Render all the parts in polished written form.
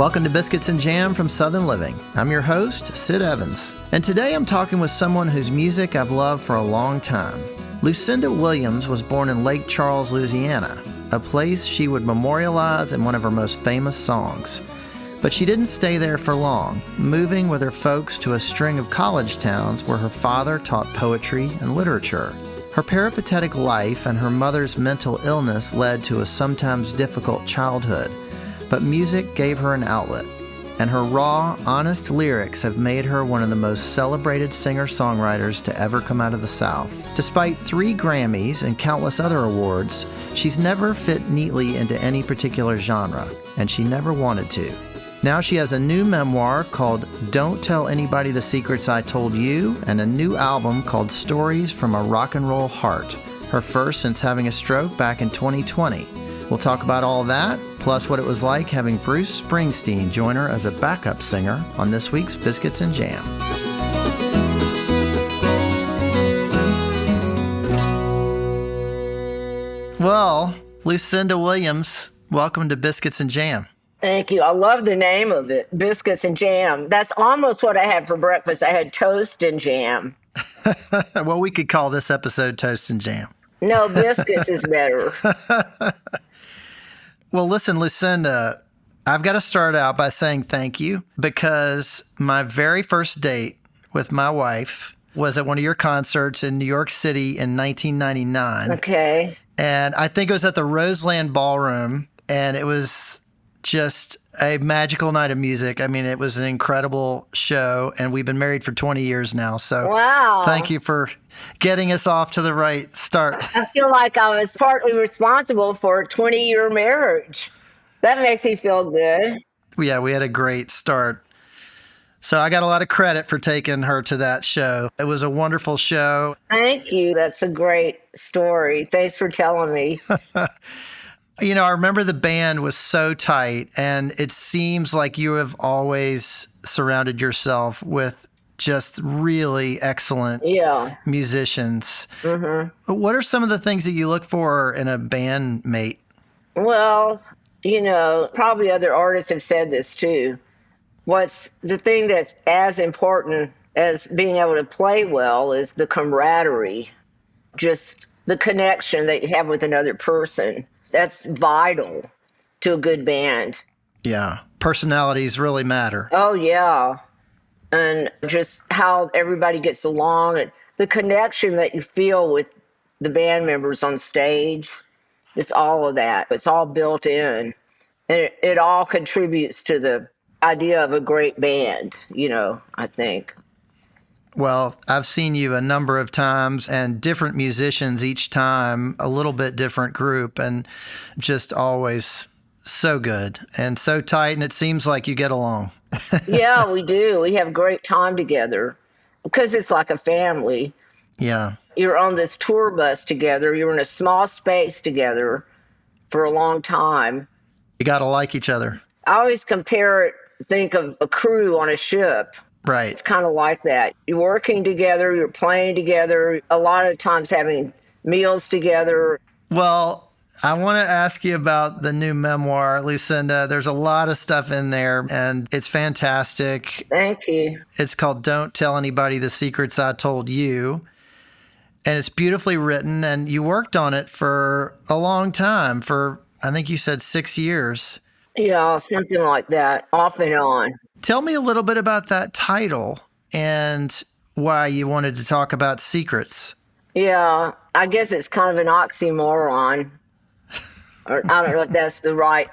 Welcome to Biscuits and Jam from Southern Living. I'm your host, Sid Evans, and today I'm talking with someone whose music I've loved for a long time. Lucinda Williams was born in Lake Charles, Louisiana, a place she would memorialize in one of her most famous songs. But she didn't stay there for long, moving with her folks to a string of college towns where her father taught poetry and literature. Her peripatetic life and her mother's mental illness led to a sometimes difficult childhood. But music gave her an outlet, and her raw, honest lyrics have made her one of the most celebrated singer-songwriters to ever come out of the South. Despite 3 Grammys and countless other awards, she's never fit neatly into any particular genre, and she never wanted to. Now she has a new memoir called Don't Tell Anybody the Secrets I Told You, and a new album called Stories from a Rock and Roll Heart, her first since having a stroke back in 2020. We'll talk about all that, plus what it was like having Bruce Springsteen join her as a backup singer on this week's Biscuits and Jam. Well, Lucinda Williams, welcome to Biscuits and Jam. Thank you. I love the name of it, Biscuits and Jam. That's almost what I had for breakfast. I had toast and jam. Well, we could call this episode Toast and Jam. No, biscuits is better. Well, listen, Lucinda, I've got to start out by saying thank you, because my very first date with my wife was at one of your concerts in New York City in 1999. Okay. And I think it was at the Roseland Ballroom, and it was just a magical night of music. I mean, it was an incredible show, and we've been married for 20 years now. So wow. Thank you for getting us off to the right start. I feel like I was partly responsible for a 20-year marriage. That makes me feel good. Yeah, we had a great start. So I got a lot of credit for taking her to that show. It was a wonderful show. Thank you. That's a great story. Thanks for telling me. You know, I remember the band was so tight, and it seems like you have always surrounded yourself with just really excellent musicians. Mm-hmm. What are some of the things that you look for in a bandmate? Well, you know, probably other artists have said this too. What's the thing that's as important as being able to play well is the camaraderie, just the connection that you have with another person. That's vital to a good band. Yeah. Personalities really matter. Oh, yeah. And just how everybody gets along and the connection that you feel with the band members on stage. It's all of that. It's all built in. And it all contributes to the idea of a great band, you know, I think. Well, I've seen you a number of times, and different musicians each time, a little bit different group, and just always so good and so tight, and it seems like you get along. Yeah, we do. We have great time together because it's like a family. Yeah. You're on this tour bus together. You're in a small space together for a long time. You got to like each other. I always think of a crew on a ship. Right. It's kind of like that. You're working together, you're playing together, a lot of times having meals together. Well, I want to ask you about the new memoir, Lucinda. There's a lot of stuff in there, and it's fantastic. Thank you. It's called Don't Tell Anybody the Secrets I Told You. And it's beautifully written, and you worked on it for a long time, for, I think you said 6 years. Yeah, something like that, off and on. Tell me a little bit about that title and why you wanted to talk about secrets. Yeah, I guess it's kind of an oxymoron. Or I don't know if that's the right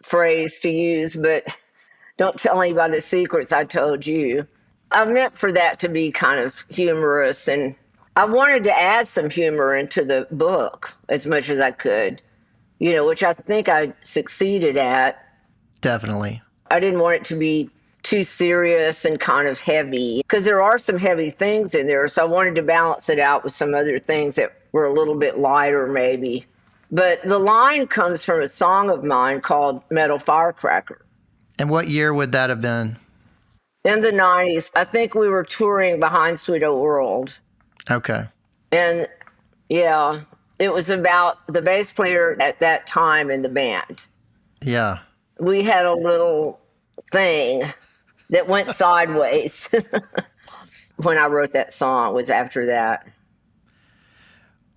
phrase to use, but don't tell anybody the secrets I told you. I meant for that to be kind of humorous, and I wanted to add some humor into the book as much as I could, you know, which I think I succeeded at. Definitely. I didn't want it to be too serious and kind of heavy, because there are some heavy things in there. So I wanted to balance it out with some other things that were a little bit lighter maybe. But the line comes from a song of mine called Metal Firecracker. And what year would that have been? In the 90s. I think we were touring Behind Sweet Old World. Okay. And yeah, it was about the bass player at that time in the band. Yeah. We had a little thing that went sideways when I wrote that song was after that.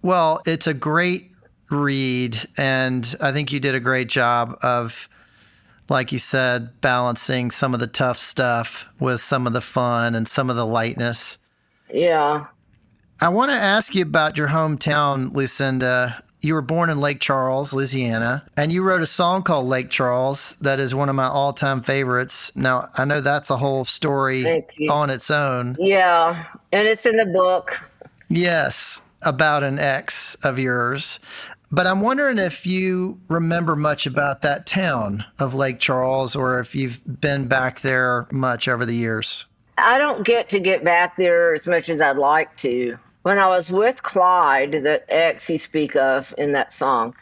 Well, it's a great read, and I think you did a great job of, like you said, balancing some of the tough stuff with some of the fun and some of the lightness. Yeah. I want to ask you about your hometown, Lucinda. You were born in Lake Charles, Louisiana, and you wrote a song called Lake Charles that is one of my all-time favorites. Now, I know that's a whole story Thank you. on its own. Yeah. And it's in the book. Yes, about an ex of yours. But I'm wondering if you remember much about that town of Lake Charles, or if you've been back there much over the years. I don't get to get back there as much as I'd like to. When I was with Clyde, the ex he speak of in that song,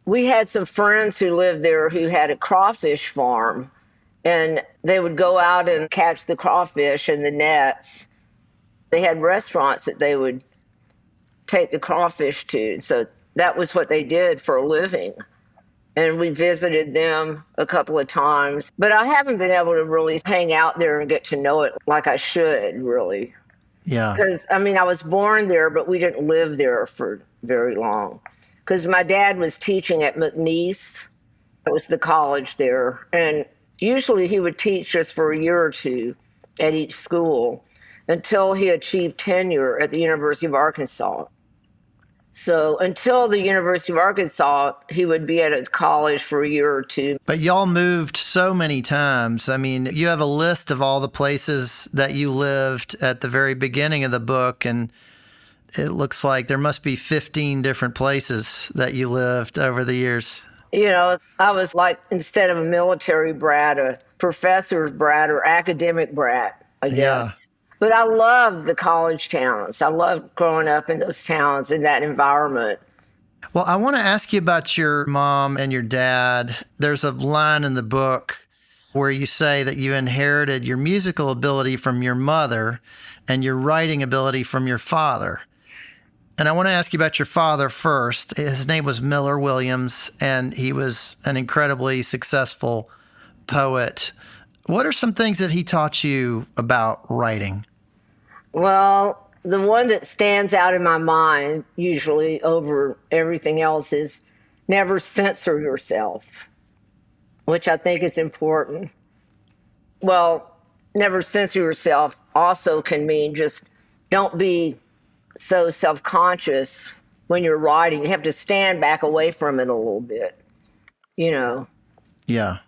we had some friends who lived there who had a crawfish farm, and they would go out and catch the crawfish in the nets. They had restaurants that they would take the crawfish to. So that was what they did for a living. And we visited them a couple of times. But I haven't been able to really hang out there and get to know it like I should, really. Yeah. Because, I mean, I was born there, but we didn't live there for very long. Because my dad was teaching at McNeese. It was the college there. And usually he would teach us for a year or two at each school until he achieved tenure at the University of Arkansas. So until the University of Arkansas, he would be at a college for a year or two. But y'all moved so many times. I mean, you have a list of all the places that you lived at the very beginning of the book, and it looks like there must be 15 different places that you lived over the years. You know, I was like, instead of a military brat, a professor's brat or academic brat, I guess. Yeah. But I loved the college towns. I loved growing up in those towns, in that environment. Well, I want to ask you about your mom and your dad. There's a line in the book where you say that you inherited your musical ability from your mother and your writing ability from your father. And I want to ask you about your father first. His name was Miller Williams, and he was an incredibly successful poet. What are some things that he taught you about writing? Well, the one that stands out in my mind, usually over everything else, is never censor yourself, which I think is important. Well, never censor yourself also can mean just don't be so self-conscious when you're writing. You have to stand back away from it a little bit, you know. Yeah.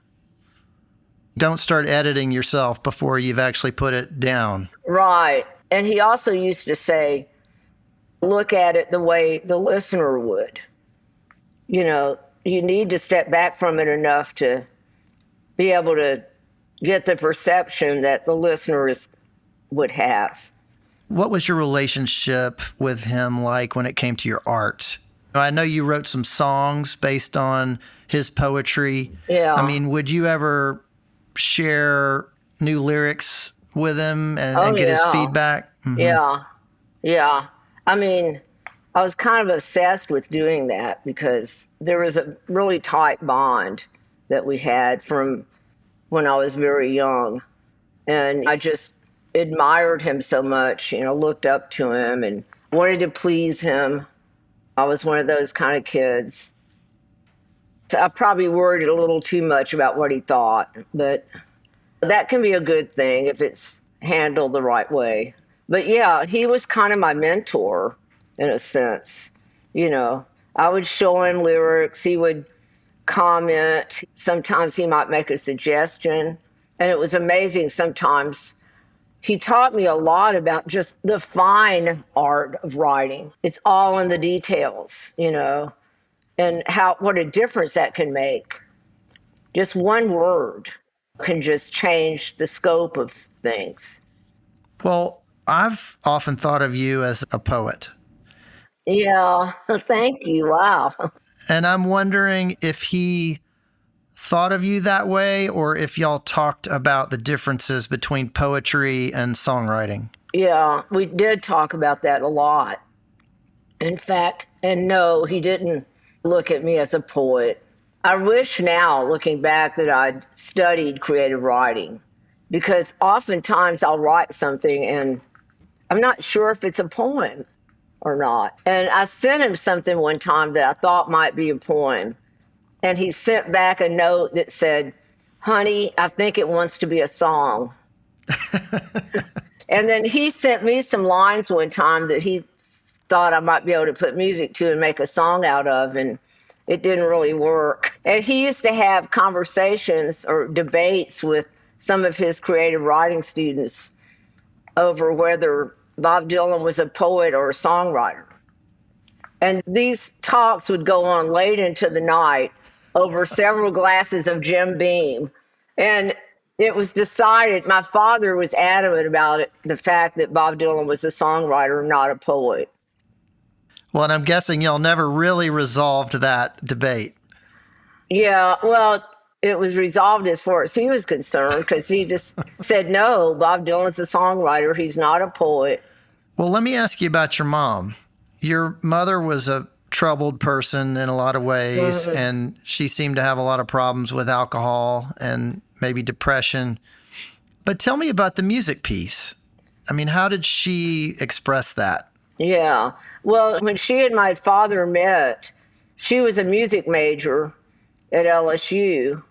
Don't start editing yourself before you've actually put it down. Right. And he also used to say, look at it the way the listener would. You know, you need to step back from it enough to be able to get the perception that the listeners would have. What was your relationship with him like when it came to your art? I know you wrote some songs based on his poetry. Yeah. I mean, would you ever share new lyrics with him and get his feedback? Mm-hmm. Yeah. Yeah. I mean, I was kind of obsessed with doing that because there was a really tight bond that we had from when I was very young. And I just admired him so much, you know, looked up to him and wanted to please him. I was one of those kind of kids. So I probably worried a little too much about what he thought, but that can be a good thing if it's handled the right way. But yeah, he was kind of my mentor in a sense. You know, I would show him lyrics. He would comment. Sometimes he might make a suggestion. And it was amazing sometimes. He taught me a lot about just the fine art of writing. It's all in the details, you know, and what a difference that can make. Just one word can just change the scope of things. Well, I've often thought of you as a poet. Yeah, thank you. Wow. And I'm wondering if he thought of you that way or if y'all talked about the differences between poetry and songwriting. Yeah, we did talk about that a lot. In fact, and no, he didn't look at me as a poet. I wish now, looking back, that I'd studied creative writing because oftentimes I'll write something and I'm not sure if it's a poem or not. And I sent him something one time that I thought might be a poem. And he sent back a note that said, "Honey, I think it wants to be a song." And then he sent me some lines one time that he thought I might be able to put music to and make a song out of. And it didn't really work. And he used to have conversations or debates with some of his creative writing students over whether Bob Dylan was a poet or a songwriter. And these talks would go on late into the night over several glasses of Jim Beam. And it was decided, my father was adamant about it, the fact that Bob Dylan was a songwriter, not a poet. Well, and I'm guessing y'all never really resolved that debate. Yeah, well, it was resolved as far as he was concerned because he just said, no, Bob Dylan's a songwriter. He's not a poet. Well, let me ask you about your mom. Your mother was a troubled person in a lot of ways, and she seemed to have a lot of problems with alcohol and maybe depression. But tell me about the music piece. I mean, how did she express that? Yeah. Well, when she and my father met, she was a music major at LSU,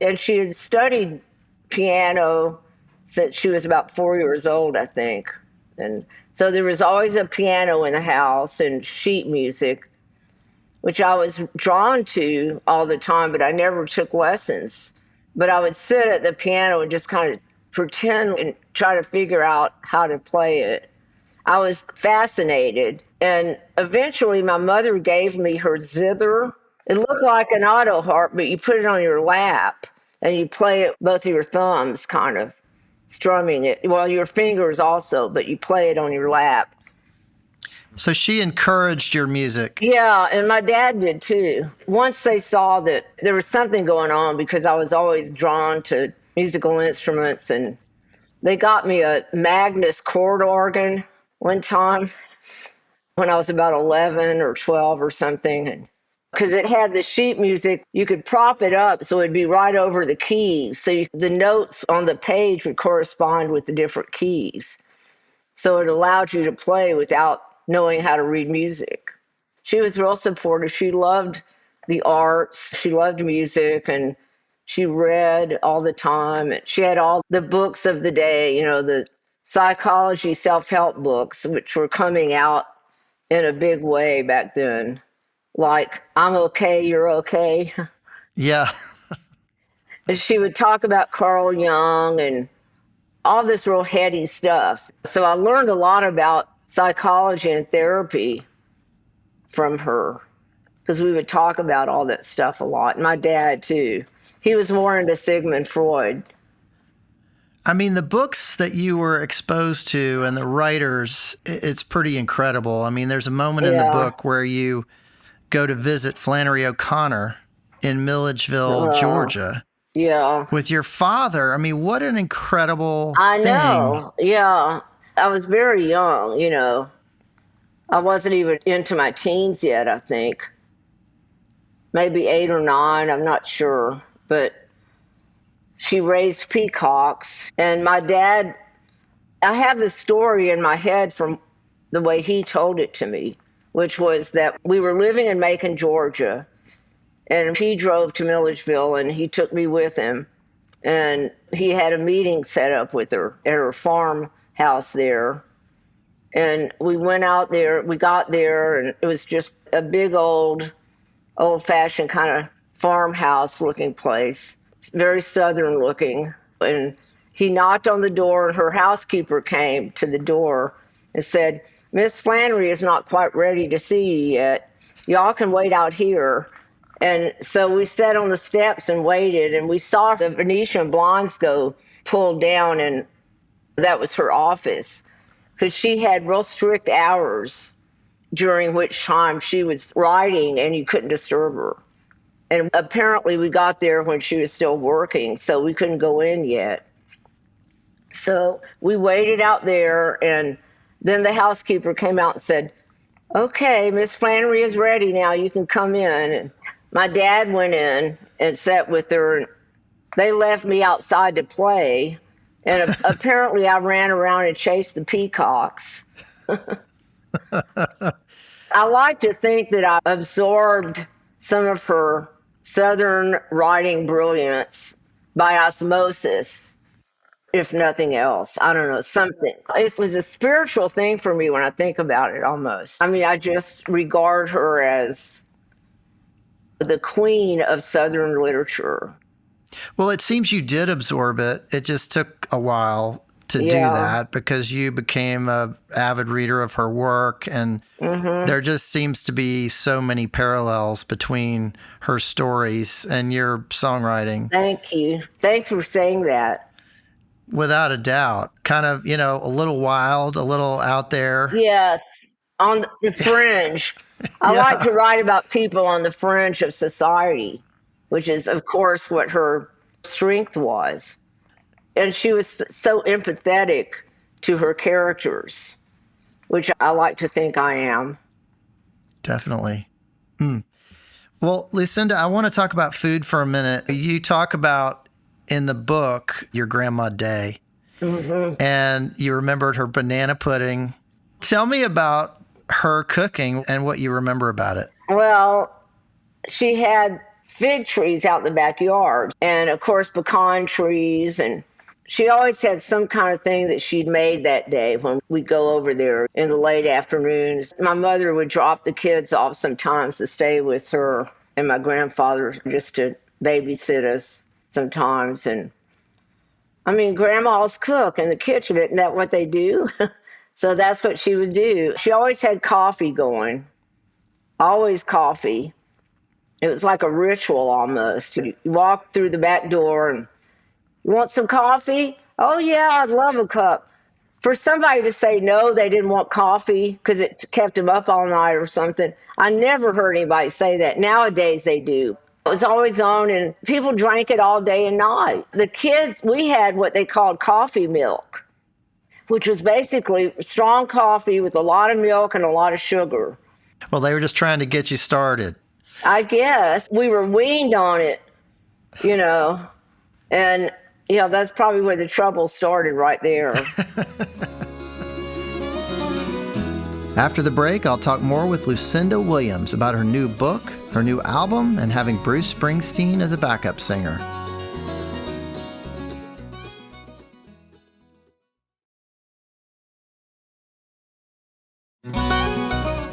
and she had studied piano since she was about 4 years old, I think. And so there was always a piano in the house and sheet music, which I was drawn to all the time, but I never took lessons. But I would sit at the piano and just kind of pretend and try to figure out how to play it. I was fascinated. And eventually my mother gave me her zither. It looked like an auto harp, but you put it on your lap and you play it both of your thumbs, kind of strumming it. Well, your fingers also, but you play it on your lap. So she encouraged your music. Yeah, and my dad did too. Once they saw that there was something going on, because I was always drawn to musical instruments, and they got me a Magnus chord organ one time when I was about 11 or 12 or something. And because it had the sheet music, you could prop it up so it'd be right over the keys. So the notes on the page would correspond with the different keys. So it allowed you to play without knowing how to read music. She was real supportive. She loved the arts. She loved music, and she read all the time. And she had all the books of the day, the psychology self-help books, which were coming out in a big way back then. Like, I'm okay, you're okay. Yeah. And she would talk about Carl Jung and all this real heady stuff. So I learned a lot about psychology and therapy from her because we would talk about all that stuff a lot. My dad, too. He was more into Sigmund Freud. I mean, the books that you were exposed to and the writers, it's pretty incredible. I mean, there's a moment in the book where you go to visit Flannery O'Connor in Milledgeville, Georgia. Yeah. With your father. I mean, what an incredible I know. Yeah. I was very young, I wasn't even into my teens yet, I think. Maybe 8 or 9, I'm not sure. But she raised peacocks. And my dad, I have this story in my head from the way he told it to me, which was that we were living in Macon, Georgia, and he drove to Milledgeville, and he took me with him. And he had a meeting set up with her at her farmhouse there. And we went out there, we got there, and it was just a big old-fashioned kind of farmhouse-looking place. It's very southern looking. And he knocked on the door, and her housekeeper came to the door and said, "Miss Flannery is not quite ready to see you yet. Y'all can wait out here." And so we sat on the steps and waited, and we saw the Venetian blinds go pulled down, and that was her office, because she had real strict hours during which time she was writing and you couldn't disturb her. And apparently we got there when she was still working, so we couldn't go in yet. So we waited out there, and then the housekeeper came out and said, "Okay, Miss Flannery is ready now. You can come in." And My dad went in and sat with her. They left me outside to play, and apparently I ran around and chased the peacocks. I like to think that I absorbed some of her Southern writing brilliance by osmosis, if nothing else. I don't know, something. It was a spiritual thing for me when I think about it almost. I mean, I just regard her as the queen of Southern literature. Well, it seems you did absorb it. It just took a while to do that because you became an avid reader of her work, and there just seems to be so many parallels between her stories and your songwriting. Thank you. Thanks for saying that. Without a doubt. Kind of, a little wild, a little out there. Yes, on the fringe. I like to write about people on the fringe of society, which is, of course, what her strength was. And she was so empathetic to her characters, which I like to think I am. Definitely. Well, Lucinda, I want to talk about food for a minute. You talk about in the book your Grandma Day, and you remembered her banana pudding. Tell me about her cooking and what you remember about it. Well, she had fig trees out in the backyard, and of course pecan trees, and she always had some kind of thing that she'd made that day when we'd go over there in the late afternoons. My mother would drop the kids off sometimes to stay with her, and my grandfather just to babysit us sometimes. And I mean, grandmas cook in the kitchen, isn't that what they do? So that's what she would do. She always had coffee going, always coffee. It was like a ritual almost. You walk through the back door and, you want some coffee? Oh, yeah, I'd love a cup. For somebody to say no, they didn't want coffee because it kept them up all night or something, I never heard anybody say that. Nowadays, they do. It was always on, and people drank it all day and night. The kids, we had what they called coffee milk, which was basically strong coffee with a lot of milk and a lot of sugar. Well, they were just trying to get you started. I guess. We were weaned on it, and that's probably where the trouble started right there. After the break, I'll talk more with Lucinda Williams about her new book, her new album, and having Bruce Springsteen as a backup singer.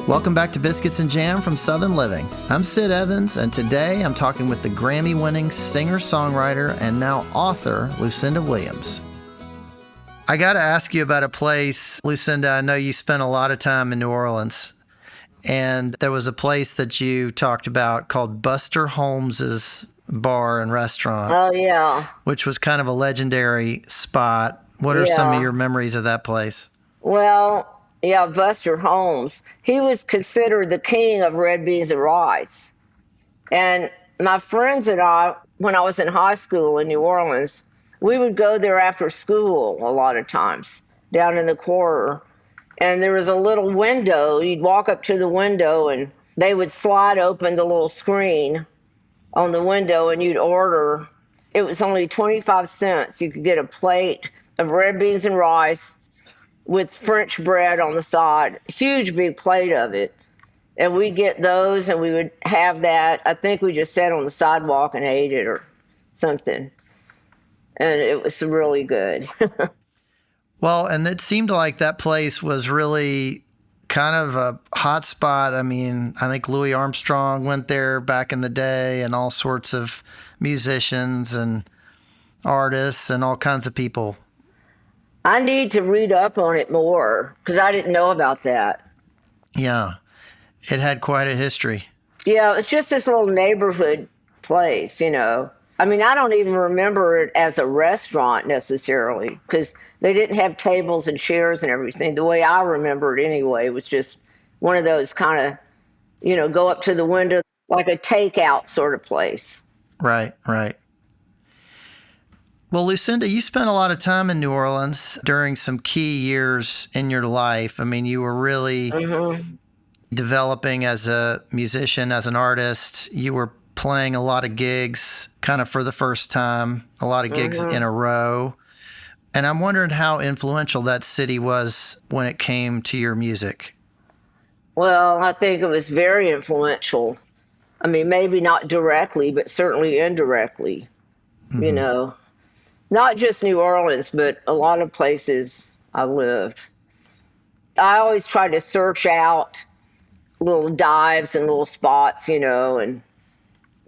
Welcome back to Biscuits and Jam from Southern Living. I'm Sid Evans, and today I'm talking with the Grammy-winning singer-songwriter and now author, Lucinda Williams. I got to ask you about a place, Lucinda. I know you spent a lot of time in New Orleans, and there was a place that you talked about called Buster Holmes's Bar and Restaurant. Oh, yeah. Which was kind of a legendary spot. What are some of your memories of that place? Well, yeah, Buster Holmes. He was considered the king of red beans and rice. And my friends and I, when I was in high school in New Orleans, we would go there after school a lot of times, down in the quarter. And there was a little window. You'd walk up to the window, and they would slide open the little screen on the window, and you'd order. It was only 25 cents. You could get a plate of red beans and rice with French bread on the side, huge big plate of it. And we get those, and we would have that. I think we just sat on the sidewalk and ate it or something. And it was really good. Well, and it seemed like that place was really kind of a hot spot. I mean, I think Louis Armstrong went there back in the day, and all sorts of musicians and artists and all kinds of people. I need to read up on it more because I didn't know about that. Yeah, it had quite a history. Yeah, it's just this little neighborhood place, I mean, I don't even remember it as a restaurant necessarily because they didn't have tables and chairs and everything. The way I remember it anyway was just one of those kind of, go up to the window like a takeout sort of place. Right, right. Well, Lucinda, you spent a lot of time in New Orleans during some key years in your life. I mean, you were really developing as a musician, as an artist. You were playing a lot of gigs kind of for the first time, a lot of gigs in a row. And I'm wondering how influential that city was when it came to your music. Well, I think it was very influential. I mean, maybe not directly, but certainly indirectly, you know. Not just New Orleans, but a lot of places I lived. I always tried to search out little dives and little spots, you know, and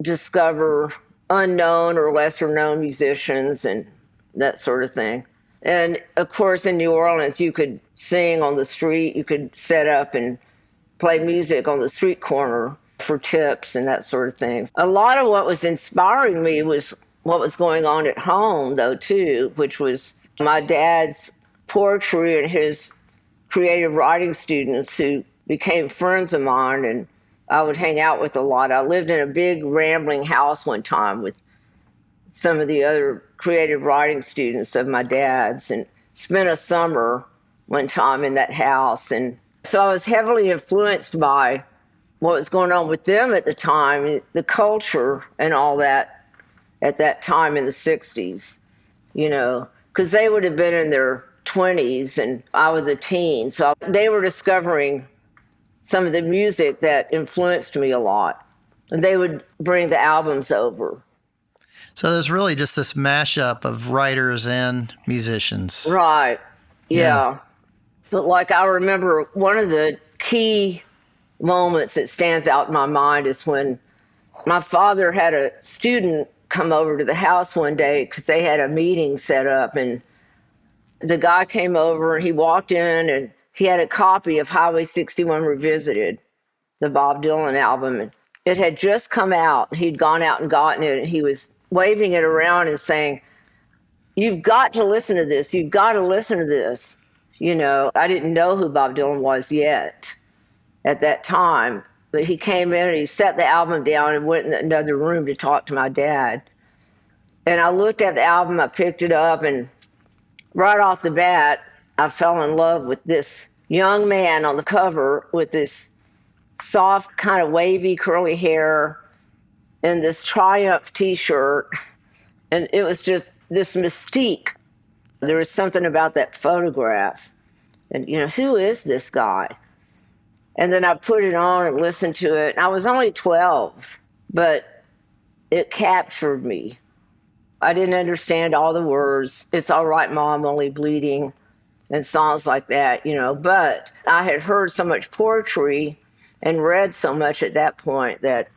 discover unknown or lesser known musicians and that sort of thing. And of course, in New Orleans, you could sing on the street, you could set up and play music on the street corner for tips and that sort of thing. A lot of what was inspiring me was what was going on at home, though, too, which was my dad's poetry and his creative writing students who became friends of mine and I would hang out with a lot. I lived in a big rambling house one time with some of the other creative writing students of my dad's and spent a summer one time in that house. And so I was heavily influenced by what was going on with them at the time, the culture and all that at that time in the 60s, you know, because they would have been in their 20s and I was a teen. So they were discovering some of the music that influenced me a lot. And they would bring the albums over. So there's really just this mashup of writers and musicians. Right. Yeah. But like I remember one of the key moments that stands out in my mind is when my father had a student come over to the house one day because they had a meeting set up and the guy came over and he walked in and he had a copy of Highway 61 Revisited, the Bob Dylan album. And it had just come out. He'd gone out and gotten it and he was waving it around and saying, "You've got to listen to this. You've got to listen to this." You know, I didn't know who Bob Dylan was yet at that time, but he came in and he set the album down and went in another room to talk to my dad. And I looked at the album, I picked it up, and right off the bat, I fell in love with this young man on the cover with this soft, kind of wavy, curly hair and this Triumph t-shirt. And it was just this mystique. There was something about that photograph. And, you know, who is this guy? And then I put it on and listened to it. I was only 12, but it captured me. I didn't understand all the words. "It's all right, Mom, only bleeding," and songs like that, you know. But I had heard so much poetry and read so much at that point that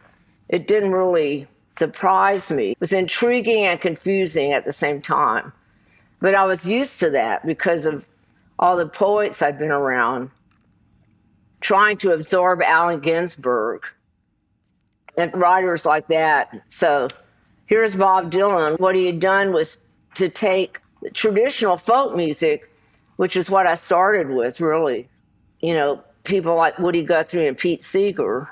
it didn't really surprise me. It was intriguing and confusing at the same time. But I was used to that because of all the poets I'd been around, trying to absorb Allen Ginsberg and writers like that. So here's Bob Dylan. What he had done was to take traditional folk music, which is what I started with, really. You know, people like Woody Guthrie and Pete Seeger,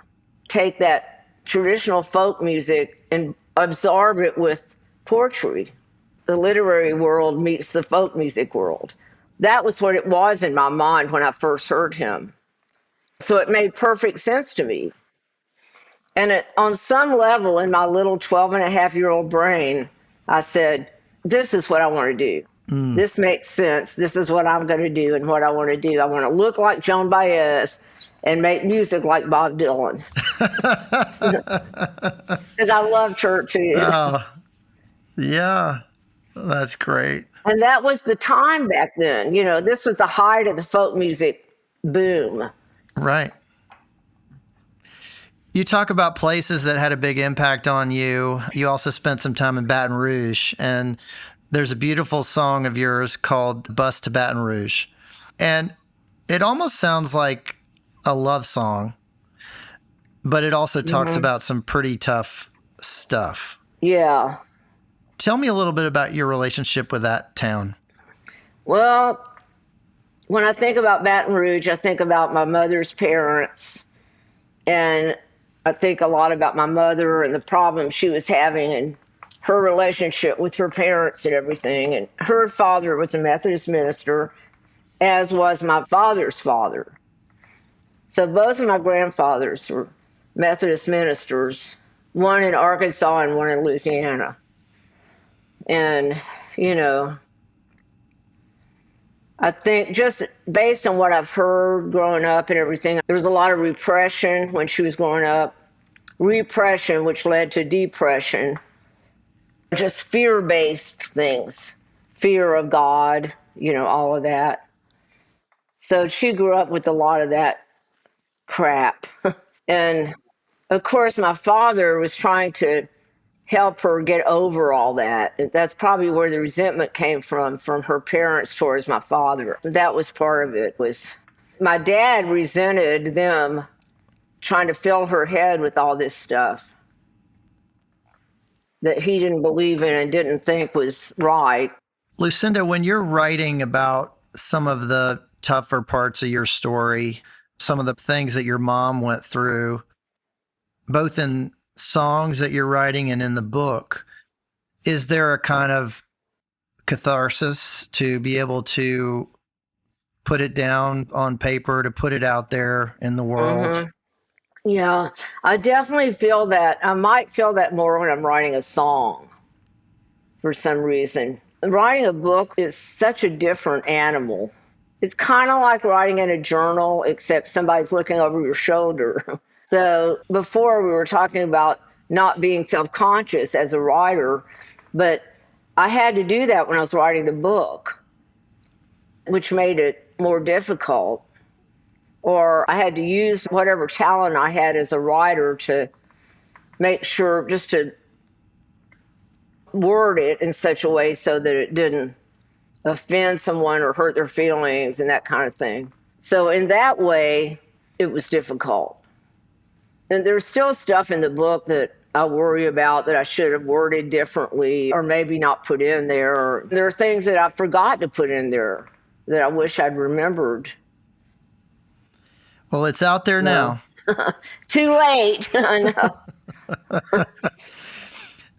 take that traditional folk music and absorb it with poetry. The literary world meets the folk music world. That was what it was in my mind when I first heard him. So it made perfect sense to me. And on some level in my little 12-and-a-half-year-old brain, I said, this is what I want to do. This makes sense. This is what I'm going to do and what I want to do. I want to look like Joan Baez and make music like Bob Dylan. Because I loved her too. Oh, yeah, that's great. And that was the time back then. You know, this was the height of the folk music boom. Right. You talk about places that had a big impact on you. You also spent some time in Baton Rouge, and there's a beautiful song of yours called "Bus to Baton Rouge." And it almost sounds like a love song, but it also talks about some pretty tough stuff. Yeah. Tell me a little bit about your relationship with that town. Well, when I think about Baton Rouge, I think about my mother's parents. And I think a lot about my mother and the problems she was having and her relationship with her parents and everything. And her father was a Methodist minister, as was my father's father. So both of my grandfathers were Methodist ministers. one in Arkansas and one in Louisiana. And, you know, I think just based on what I've heard growing up and everything, there was a lot of repression when she was growing up. Repression, which led to depression. Just fear-based things. Fear of God, you know, all of that. So she grew up with a lot of that crap. And, of course, my father was trying to help her get over all that. That's probably where the resentment came from her parents towards my father. That was part of it. Was my dad resented them trying to fill her head with all this stuff that he didn't believe in and didn't think was right. Lucinda, when you're writing about some of the tougher parts of your story, some of the things that your mom went through, both in songs that you're writing and in the book, is there a kind of catharsis to be able to put it down on paper, to put it out there in the world? Mm-hmm. Yeah, I definitely feel that. I might feel that more when I'm writing a song for some reason. Writing a book is such a different animal. It's kind of like writing in a journal, except somebody's looking over your shoulder. So before we were talking about not being self-conscious as a writer, but I had to do that when I was writing the book, which made it more difficult. Or I had to use whatever talent I had as a writer to make sure, just to word it in such a way so that it didn't offend someone or hurt their feelings and that kind of thing. So in that way, it was difficult. And there's still stuff in the book that I worry about that I should have worded differently or maybe not put in there. Or there are things that I forgot to put in there that I wish I'd remembered. Well, it's out there now. Too late. I know.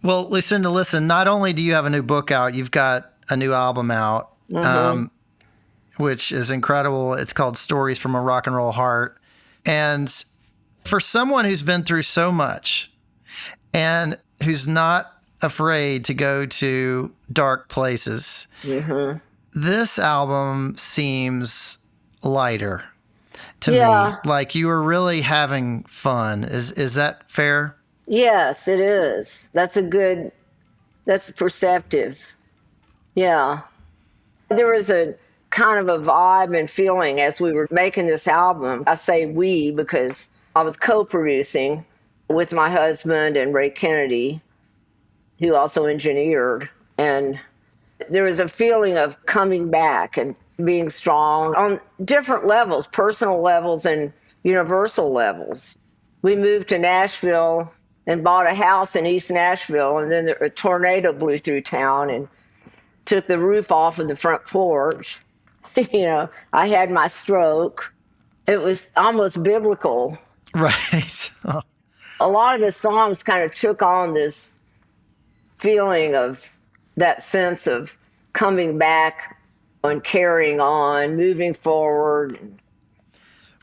Well, Lucinda, listen, not only do you have a new book out, you've got a new album out, which is incredible. It's called Stories from a Rock and Roll Heart. And for someone who's been through so much and who's not afraid to go to dark places, this album seems lighter to me. Like you were really having fun. Is that fair? Yes, it is. That's perceptive. Yeah. There was a kind of a vibe and feeling as we were making this album. I say we because I was co-producing with my husband and Ray Kennedy, who also engineered. And there was a feeling of coming back and being strong on different levels, personal levels and universal levels. We moved to Nashville and bought a house in East Nashville, and then a tornado blew through town and took the roof off of the front porch. You know, I had my stroke. It was almost biblical. Right. A lot of the songs kind of took on this feeling of that sense of coming back and carrying on, moving forward.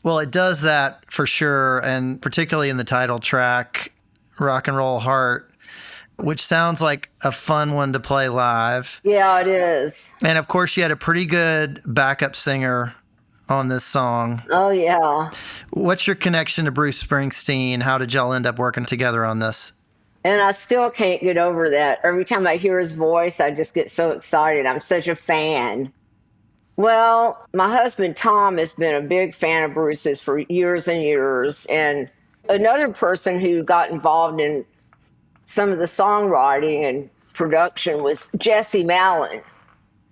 Well, it does that for sure, and particularly in the title track, Rock and Roll Heart, which sounds like a fun one to play live. Yeah, it is. And of course, you had a pretty good backup singer on this song. Oh, yeah. What's your connection to Bruce Springsteen? How did y'all end up working together on this? And I still can't get over that. Every time I hear his voice, I just get so excited. I'm such a fan. Well, my husband, Tom, has been a big fan of Bruce's for years and years. And another person who got involved in some of the songwriting and production was Jesse Mallon,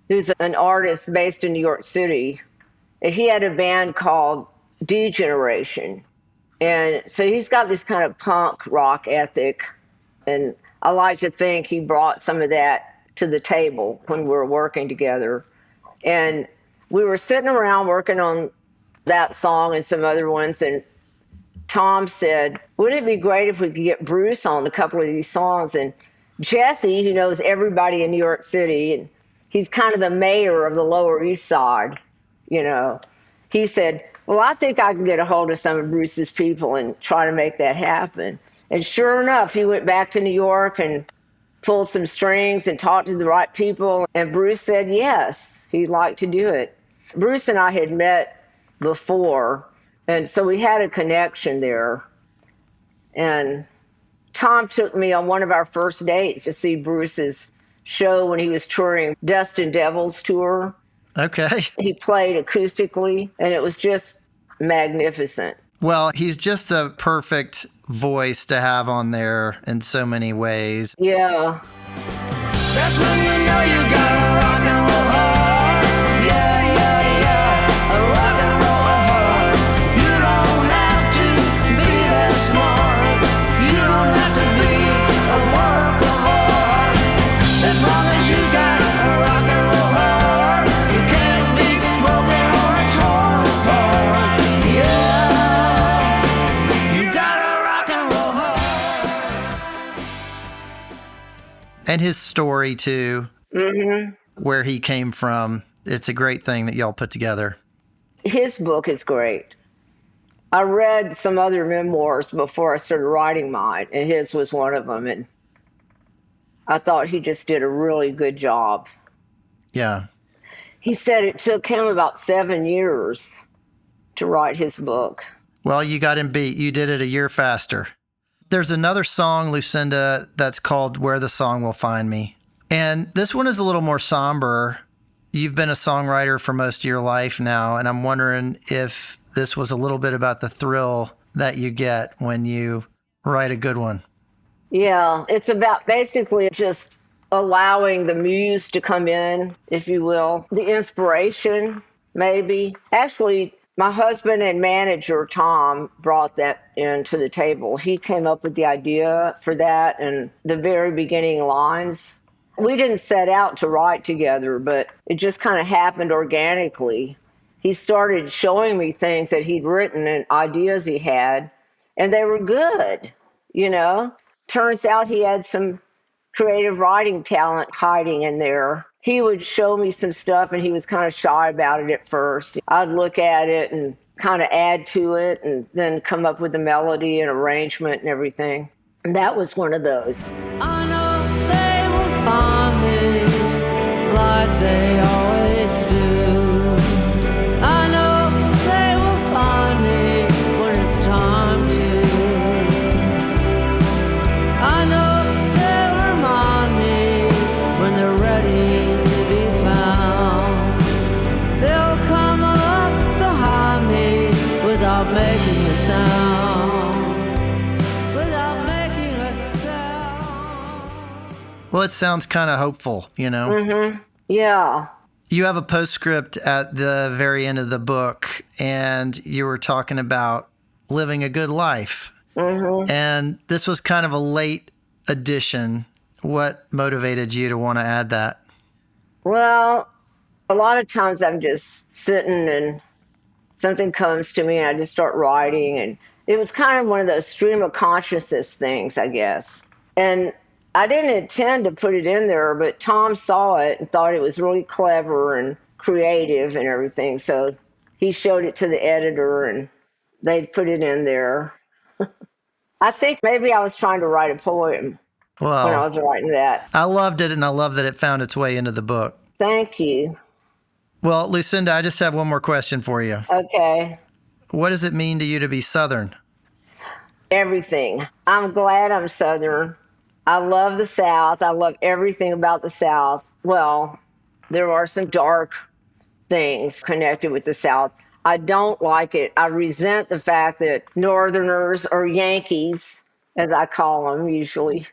who's an artist based in New York City. And he had a band called D Generation. And so he's got this kind of punk rock ethic. And I like to think he brought some of that to the table when we were working together. And we were sitting around working on that song and some other ones. And Tom said, wouldn't it be great if we could get Bruce on a couple of these songs? And Jesse, who knows everybody in New York City, and he's kind of the mayor of the Lower East Side, you know, he said, well, I think I can get a hold of some of Bruce's people and try to make that happen. And sure enough, he went back to New York and pulled some strings and talked to the right people. And Bruce said yes, he'd like to do it. Bruce and I had met before, and so we had a connection there. And Tom took me on one of our first dates to see Bruce's show when he was touring Dust and Devils tour. Okay. He played acoustically, and it was just magnificent. Well, he's just the perfect voice to have on there in so many ways. Yeah. That's when you know you got a rock and roll heart. Yeah, yeah, yeah, a rock and roll heart. You don't have to be that smart. You don't have to be a work of art. As long as you got a rock and roll heart, you can't be broken or torn apart. Yeah, you got a rock and roll heart. And his story, too, where he came from. It's a great thing that y'all put together. His book is great. I read some other memoirs before I started writing mine, and his was one of them. And I thought he just did a really good job. Yeah. He said it took him about 7 years to write his book. Well, you got him beat. You did it a year faster. There's another song, Lucinda, that's called Where the Song Will Find Me. And this one is a little more somber. You've been a songwriter for most of your life now, and I'm wondering if this was a little bit about the thrill that you get when you write a good one. Yeah, it's about basically just allowing the muse to come in, if you will, the inspiration, maybe. Actually, my husband and manager, Tom, brought that into the table. He came up with the idea for that and the very beginning lines. We didn't set out to write together, but it just kind of happened organically. He started showing me things that he'd written and ideas he had, and they were good, you know? Turns out he had some creative writing talent hiding in there. He would show me some stuff, and he was kind of shy about it at first. I'd look at it and kind of add to it and then come up with a melody and arrangement and everything. And that was one of those. I know they will find me like they always do. I know they will find me when it's time to. I know they'll remind me when they're ready to be found. They'll come up behind me without making a sound. Without making a sound. Well, it sounds kind of hopeful, you know? Yeah. You have a postscript at the very end of the book, and you were talking about living a good life. And this was kind of a late addition. What motivated you to want to add that? Well, a lot of times I'm just sitting and something comes to me and I just start writing. And it was kind of one of those stream of consciousness things, I guess. And I didn't intend to put it in there, but Tom saw it and thought it was really clever and creative and everything. So he showed it to the editor and they put it in there. I think maybe I was trying to write a poem when I Well, was writing that. I loved it, and I love that it found its way into the book. Thank you. Well, Lucinda, I just have one more question for you. Okay. What does it mean to you to be Southern? Everything. I'm glad I'm Southern. I love the South. I love everything about the South. Well, there are some dark things connected with the South. I don't like it. I resent the fact that Northerners or Yankees, as I call them usually,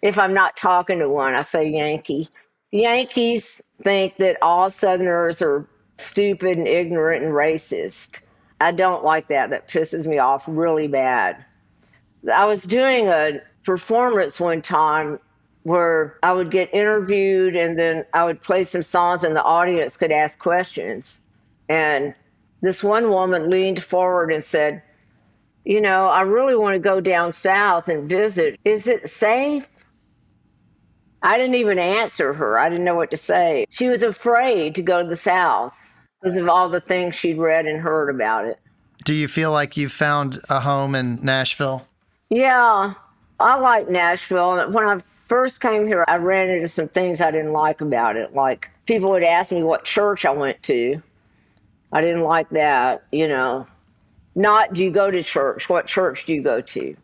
if I'm not talking to one, I say Yankee. Yankees think that all Southerners are stupid and ignorant and racist. I don't like that. That pisses me off really bad. I was doing a performance one time where I would get interviewed and then I would play some songs and the audience could ask questions. And this one woman leaned forward and said, you know, I really want to go down south and visit. Is it safe? I didn't even answer her. I didn't know what to say. She was afraid to go to the South. because of all the things she'd read and heard about it. Do you feel like you've found a home in Nashville? Yeah, I like Nashville. When I first came here, I ran into some things I didn't like about it. Like, people would ask me what church I went to. I didn't like that, you know. Not, do you go to church? What church do you go to?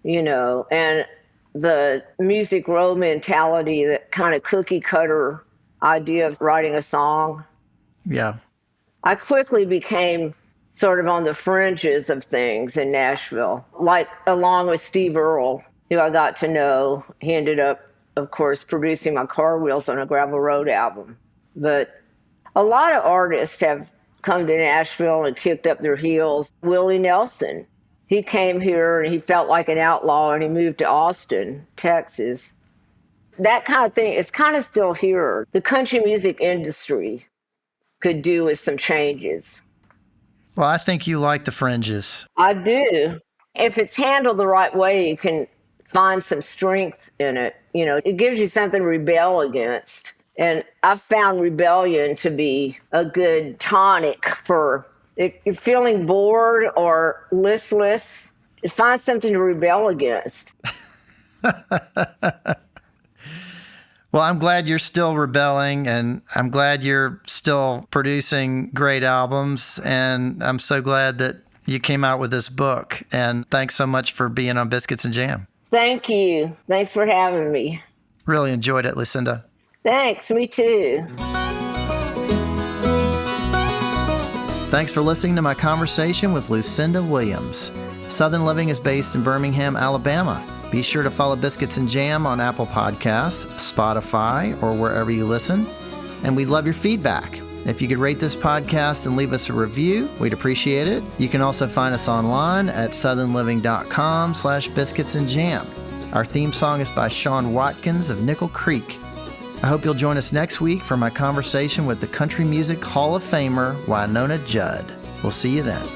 You know, and the Music Row mentality, that kind of cookie cutter idea of writing a song. Yeah. I quickly became sort of on the fringes of things in Nashville, like along with Steve Earle, who I got to know. He ended up, of course, producing my Car Wheels on a Gravel Road album. But a lot of artists have come to Nashville and kicked up their heels. Willie Nelson, he came here and he felt like an outlaw and he moved to Austin, Texas. That kind of thing is kind of still here. The country music industry could do with some changes. Well, I think you like the fringes. I do. If it's handled the right way, you can find some strength in it. You know, it gives you something to rebel against. And I've found rebellion to be a good tonic for if you're feeling bored or listless, find something to rebel against. Well, I'm glad you're still rebelling, and I'm glad you're still producing great albums, and I'm so glad that you came out with this book. And thanks so much for being on Biscuits and Jam. Thank you. Thanks for having me. Really enjoyed it, Lucinda. Thanks, me too. Thanks for listening to my conversation with Lucinda Williams. Southern Living is based in Birmingham, Alabama. Be sure to follow Biscuits and Jam on Apple Podcasts, Spotify, or wherever you listen. And we'd love your feedback. If you could rate this podcast and leave us a review, we'd appreciate it. You can also find us online at southernliving.com/biscuitsandjam. Our theme song is by Sean Watkins of Nickel Creek. I hope you'll join us next week for my conversation with the Country Music Hall of Famer, Wynonna Judd. We'll see you then.